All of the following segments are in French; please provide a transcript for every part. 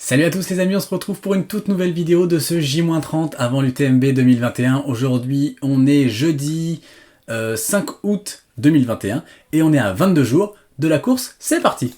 Salut à tous les amis, on se retrouve pour une toute nouvelle vidéo de ce J-30 avant l'UTMB 2021. Aujourd'hui, on est jeudi 5 août 2021 et on est à 22 jours de la course. C'est parti!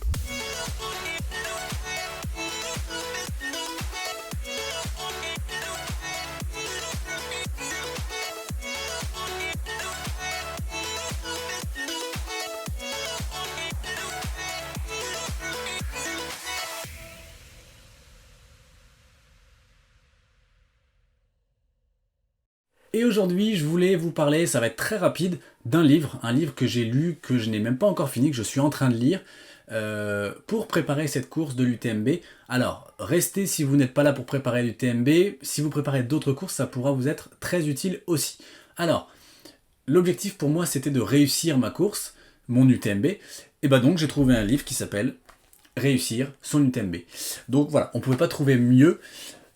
Et aujourd'hui, je voulais vous parler, ça va être très rapide, d'un livre, un livre que j'ai lu, que je n'ai même pas encore fini, que je suis en train de lire, pour préparer cette course de l'UTMB. Alors, restez si vous n'êtes pas là pour préparer l'UTMB, si vous préparez d'autres courses, ça pourra vous être très utile aussi. Alors, l'objectif pour moi, c'était de réussir ma course, mon UTMB, et bah donc j'ai trouvé un livre qui s'appelle Réussir son UTMB. Donc voilà, on ne pouvait pas trouver mieux.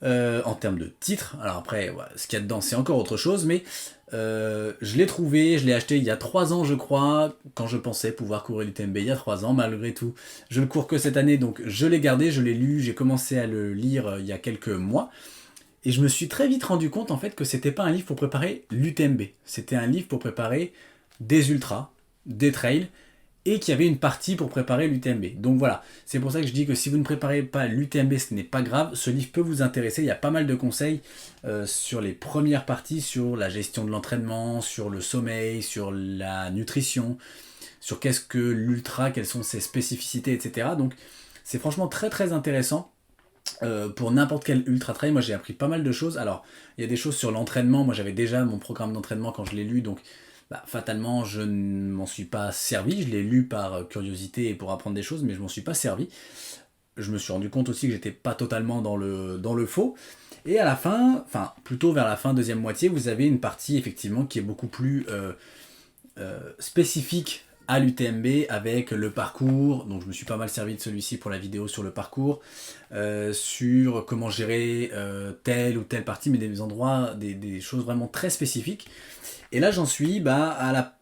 En termes de titre, alors après, voilà, ce qu'il y a dedans, c'est encore autre chose, mais je l'ai trouvé, je l'ai acheté il y a 3 ans, je crois, quand je pensais pouvoir courir l'UTMB il y a 3 ans, malgré tout, je ne cours que cette année, donc je l'ai gardé, je l'ai lu, j'ai commencé à le lire il y a quelques mois, et je me suis très vite rendu compte, en fait, que c'était pas un livre pour préparer l'UTMB, c'était un livre pour préparer des ultras, des trails, et qu'il y avait une partie pour préparer l'UTMB. Donc voilà, c'est pour ça que je dis que si vous ne préparez pas l'UTMB, ce n'est pas grave, ce livre peut vous intéresser, il y a pas mal de conseils sur les premières parties, sur la gestion de l'entraînement, sur le sommeil, sur la nutrition, sur qu'est-ce que l'ultra, quelles sont ses spécificités, etc. Donc c'est franchement très très intéressant. Pour n'importe quel ultra trail, moi j'ai appris pas mal de choses. Alors, il y a des choses sur l'entraînement, moi j'avais déjà mon programme d'entraînement quand je l'ai lu, donc fatalement je ne m'en suis pas servi, je l'ai lu par curiosité et pour apprendre des choses, mais je m'en suis pas servi. Je me suis rendu compte aussi que j'étais pas totalement dans le faux. Et à la fin, enfin plutôt vers la fin, deuxième moitié, vous avez une partie effectivement qui est beaucoup plus spécifique à l'UTMB avec le parcours, donc je me suis pas mal servi de celui-ci pour la vidéo sur le parcours, sur comment gérer telle ou telle partie, mais des endroits, des choses vraiment très spécifiques. Et là j'en suis à la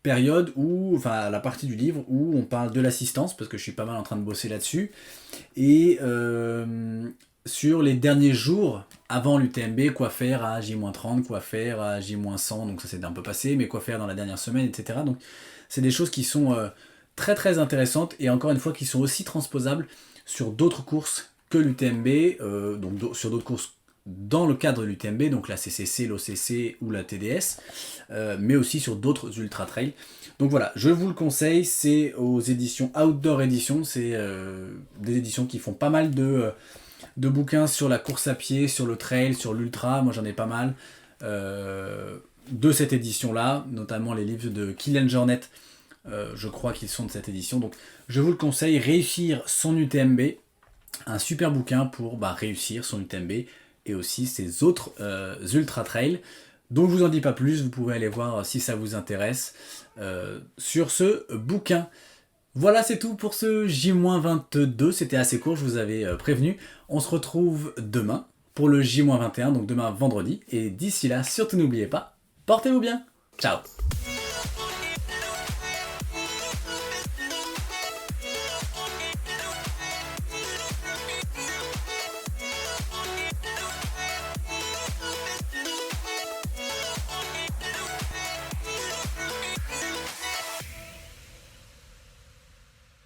période où, enfin à la partie du livre où on parle de l'assistance, parce que je suis pas mal en train de bosser là-dessus, et sur les derniers jours avant l'UTMB, quoi faire à J-30, quoi faire à J-100, donc ça c'est un peu passé, mais quoi faire dans la dernière semaine, etc. Donc c'est des choses qui sont très très intéressantes, et encore une fois qui sont aussi transposables sur d'autres courses que l'UTMB, donc sur d'autres courses dans le cadre de l'UTMB, donc la CCC, l'OCC ou la TDS, mais aussi sur d'autres ultra trails. Donc voilà, je vous le conseille, c'est aux éditions Outdoor Edition, c'est des éditions qui font pas mal de bouquins sur la course à pied, sur le trail, sur l'ultra, moi j'en ai pas mal de cette édition-là, notamment les livres de Kilian Jornet, je crois qu'ils sont de cette édition, donc je vous le conseille, Réussir son UTMB, un super bouquin pour réussir son UTMB, et aussi ces autres ultra trails. Donc je vous en dis pas plus, vous pouvez aller voir si ça vous intéresse sur ce bouquin. Voilà, c'est tout pour ce J-22, c'était assez court, je vous avais prévenu. On se retrouve demain pour le J-21, donc demain vendredi. Et d'ici là, surtout n'oubliez pas, portez-vous bien. Ciao!